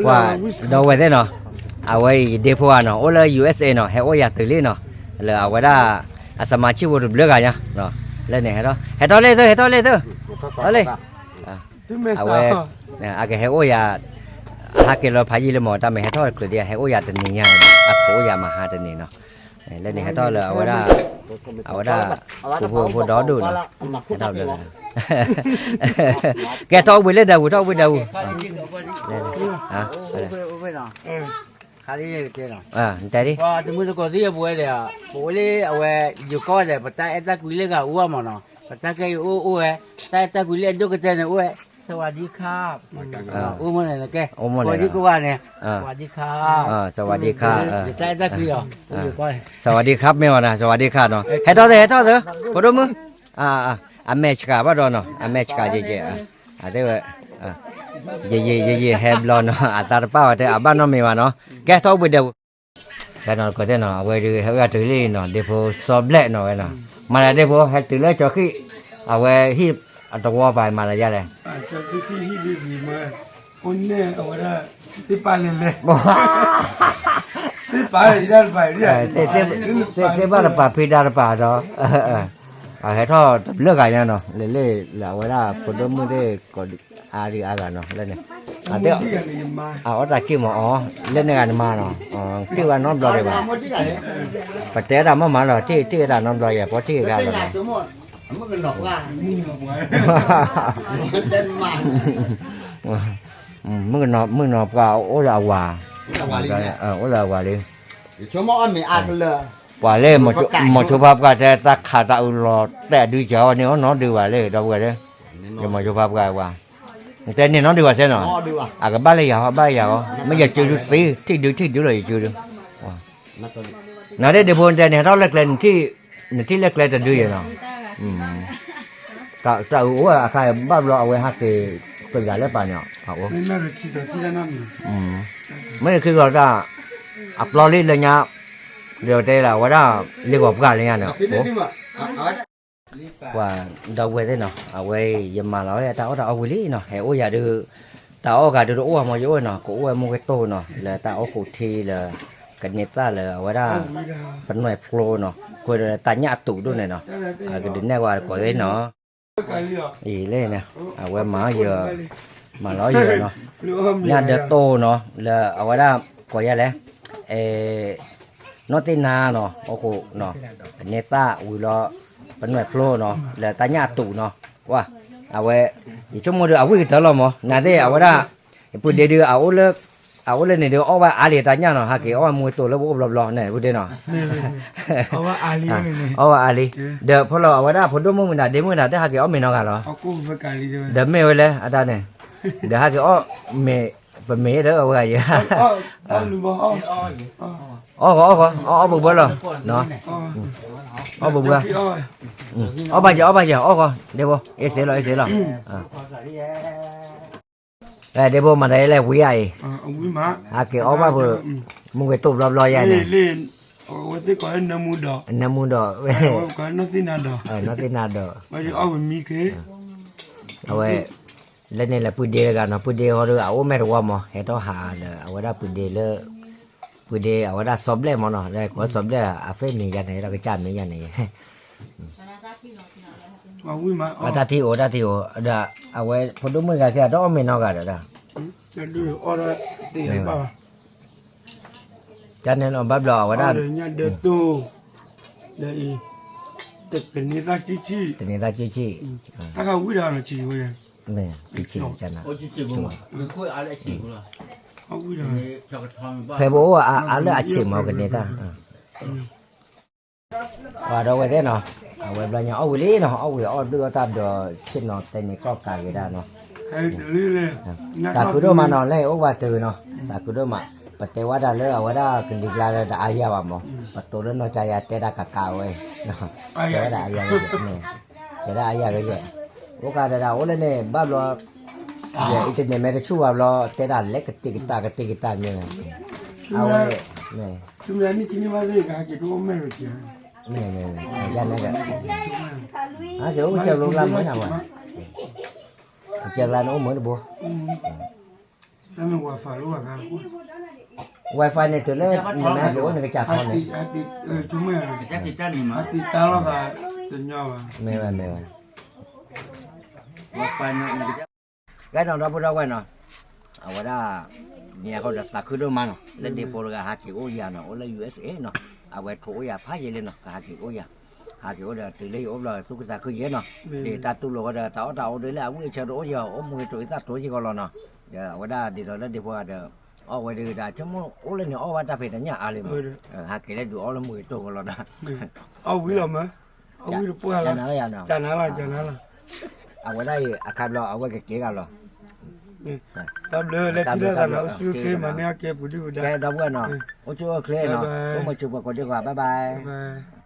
ว่าดอกไว้ได้เนาะเอาไว้เดโพอ่ะเนาะโอเล USA เนาะให้โอยาตื่นเลยเนาะแล้วเอาไว้ได้อาสมาชิกวุฒิเลือกกันเนาะแล้วเนี่ยให้ต่อเลยเถอะเอาเลยเอาไว้เนี่ยอาแกให้โอยาหาเกลพายีเลยหมอตามให้ต่อคือเดียวให้โอยาตื่นนี่อ่ะโอยามาหาตื่นนี่เนาะแล้วเนี่ยให้ต่อเลยเอาไว้ได้ผู้ดอดูเนาะให้ต่อเลยแกต่อไปเลยเดาต่อไปเดาฮะkhali này cái nào chạy đi và từ mới có gì buổi này buổi này ở nhiều con này bắt tay ta quý lên cả uo mà nó bắt tay cái uo ấy ta quý lên cho cái chân này uo ấyสวัสดีครับuo mà này là cái uo đi qua này สวัสดีครับสวัสดีครับใจta quý à nhiều con สวัสดีครับไม่ว่านะสวัสดีครับเนาะให้ต่อเลยพอดูมึงแม่ชิกาบ้าดอนเนาะแม่ชิกาเจ๊เดี๋ยวเย่แฮบลอนเนาะตาป้าว่าแต่บ้านน้องไม่ว่าเนาะแกท้องไปเดียวแกนอนก็ได้เนาะเอาไว้ดูให้ว่าตื่นเลยเนาะเดี๋ยวพอสอบเละเนาะเนาะมาแล้วเดี๋ยวพอให้ตื่นเลยจอขี้เอาไว้ฮีบตัวไปมาแล้วยังไงจอขี้ฮีบดีมาคนเนี่ยเอาไว้ได้ที่ปลาเล่นเลยที่ปลาที่ด้านไปเนี่ยที่บ้านป่าพีดาป่าเนาะให้ท่อเลือกอะไรเนาะเล่แล้วเวลาคนดูมือได้ก็อารีอากันเนาะเล่นเนี่ยเดี๋ยวเอาตะกี้มาเล่นในการมาเนาะที่ว่าน้องรอเลยว่าปัจจัยเรามาเนาะที่เราน้องรออย่างเพราะที่กันเนาะมันก็หลอกว่ามึงนอกก็โอ้ละว่าโอ้ละว่าเลยชั่วโมงไม่อาจเลยว่าเลยหมดชุบภาพก็แต่ตาขาตาอุลอแต่ดูเจ้าเนี่ยน้องดูว่าเลยเราว่าเลยยังหมดชุบภาพก็ว่าแต่เนี่ยน้องดูว่าใช่เนาะก็บ้านเลยยาวไม่อยากจูดปีที่ดูเลยจูดน่าได้เดี๋ยวพนแต่เนี่ยเราเล็กๆที่เล็กๆจะดูอย่างเนาะก็ว่าใครบ้านเราเอาไว้ฮักเกเป็นการเล่นป่ะเนี่ยไม่รู้คิดที่นั่นไม่คือเราจะอัพโหลดเลยเนี่ยเดี๋ยวแต่ละว่าได้เรียกว่าการอะไรเนาะว่าดาวเวทเนาะเอาไว้ยามมาแล้วแต่เอาไว้ลีเนาะให้โอ้ยาดูแต่เอาก็ดูโอ้มาเยอะเนาะก็โอ้ยมุกโตเนาะแล้วแต่เอาขู่ทีเลยกันเนต้าเลยเอาไว้ได้เป็นหน่วยโปรเนาะคุยเลยตาหน้าตู่ด้วยเนาะก็ดึงแน่ว่าก็ได้เนาะอีเล่เนี่ยเอาไว้มาเยอะมาล้อเยอะเนาะเนี่ยเดือดโตเนาะแล้วเอาไว้ได้ก็ยังไงนอตินาเนาะโอ้โหเนาะเนต้าอุ้ยล้อเป็นหน่วยโปรเนาะแล้วตาหน้าตู่เนาะว่าเอาไว้ยี่ชั่วโมงเดียวเอาไว้ตลอดมั้งนั่นเด้เอาไว้ได้พูดเดี๋ยวเอาเลิกเอาเลยเนี่ยเดี๋ยวเอาว่าอาลีตาเนี่ยเนาะฮะเกี่ยวว่ามวยตัวแล้วบุบหลอกๆเนี่ยพูดได้เนาะเอาว่าอาลีเนี่ยเอาว่าอาลีเดี๋ยวพอเราเอาไว้ได้พอดูมึงมันได้เดี๋ยวมึงได้แต่ฮะเกี่ยวไม่นอกกันหรอเอากู้ไปการลีด้วยเดี๋ยวไม่ไว้เลยอาจารย์เนี่ยเดี๋ยวฮะเกี่ยวไม่เป็นไม่เด้อเอาไว้เยอะอ๋อหรือบ่อ๋อบุบบ่หรอเนาะอ๋อบุบบ่อ๋อไปเดี๋ยวอ๋อเดี๋ยวบ่เอเสหรอเดี๋ยวมาได้แล้ววิ่งไอ้วิ่งมาเกี่ยวว่าเพื่อมึงไปตุบรอบๆยังไงเล่นวันที่ก่อนน้ำมูดก่อนน้ำตีนาดว่าจะเอาไปมีแค่เอาไว้แล้วนี่แหละพูดเดียวกันเนาะพูดเดียวเขาดูเอาไม่รู้ว่ามั้งเห็นต้องหาเลยเอาไว้ได้พูดเดียวเลยพูดเดียวเอาไว้ได้สอบเล่มั้งเนาะได้ขอสอบเล่อาเฟ่มีกันไหนเราก็จานมีกันไหนวิ่งมาตาที่โอเดี๋ยวเอาไว้พอดูมือกันแค่ต้องไม่นอกกันเด้อจะดูออร์ตีนป่ะจันเนี่ยเราบับหล่อว่าได้เนี่ยเดือดตู้เดี๋ยวอีเป็นนิตาจิชิถ้าเขาวิ่งได้เราชิวเลยเนี่ยจิจันนะจิบุ้งไม่คุยอะไรจิบุ้งเขาวิ่งได้เพื่อบอกว่าอะไรจิมากันเนี่ยตาว่าเราไว้ได้เนาะเอาไว้บลายเอาไว้เลยเนาะเอาไว้เอาดูตามเดี๋ยวเช่นเนาะแต่นี่ก็กายไว้ได้เนาะแต่คือเรามานอนเลยโอ้ว่าตื่นเนาะแต่คือเรามาปัจจัยว่าได้เลยเอาไว้ได้คือลีกลาได้อายาบ้างมั้งปัจจุบันเราใจยาเตะได้กะกาวเว้ยเนาะแต่ว่าได้อายาเลยเนี่ยจะได้อายาเลยโอกาสได้โอ้เลยเนี่ยบ้าเราเนี่ยอีกเนี่ยไม่ได้ช่วยเราเตะได้เล็กกติกตเนี่ยเอาไว้เนี่ยทุกอย่างนี่ที่นี่มาเลยก็ให้ดูไม่รู้จักเนี่ยยันนั่นแหละเดี๋ยวเจ้าลงลำไม่ทำอ่ะเจ้าลำโอ้เหมือนบัว那么我发了我看过。 wifi เนี่ยตัวเล่นนี่แม่เดี๋ยวนี่ก็จับเขาเนี่ย Ati cuma Jadi tadi mah. ati tahu kan tenyawa. ไม่ว่า Bapaknya nak cái nào đó bữa đó quay nó ở đó nhàเขาđặtตักขึ้นด้วยมันแล้วเดี๋ยวพอเราหากี่โอยาเนาะโอละ USA เนาะเอาไว้โถยาพายเลยเนาะหากี่โอยาหากี่โอยาตื่นเลยโอ้เลยตุ๊กตาขึ้นเยอะเนาะเดี๋ยวตาตุ้งเราก็เดี๋ยวต่อเดี๋ยวแล้วมึงจะรู้ยังโอ้มึงตัวตาตัวที่ก็รอเนาะเดี๋ยวเอาไว้ได้เดี๋ยวแล้วเดี๋ยวพอเดี๋ยวเอาไว้เดี๋ยวได้ชั่วโมงโอ้เลยเนี่ยเอาไว้ตาเพชรเนี่ยอะไรมั้งหากี่แล้วดูเอาละมึงตัวก็รอนะ Au wila ma. Au wila puala. จะนั่งยังเนาะ Janala. เอาไว้ได้อาคารรอเอาไว้เก๋ๆกันรอ Tablo le tira da la su ke mane ke budi uda. แกดับกันเนาะโอ้ชัวร์เคลียร์เนาะโอ้มาจูบกันดีกว่าบ๊ายบาย Bye.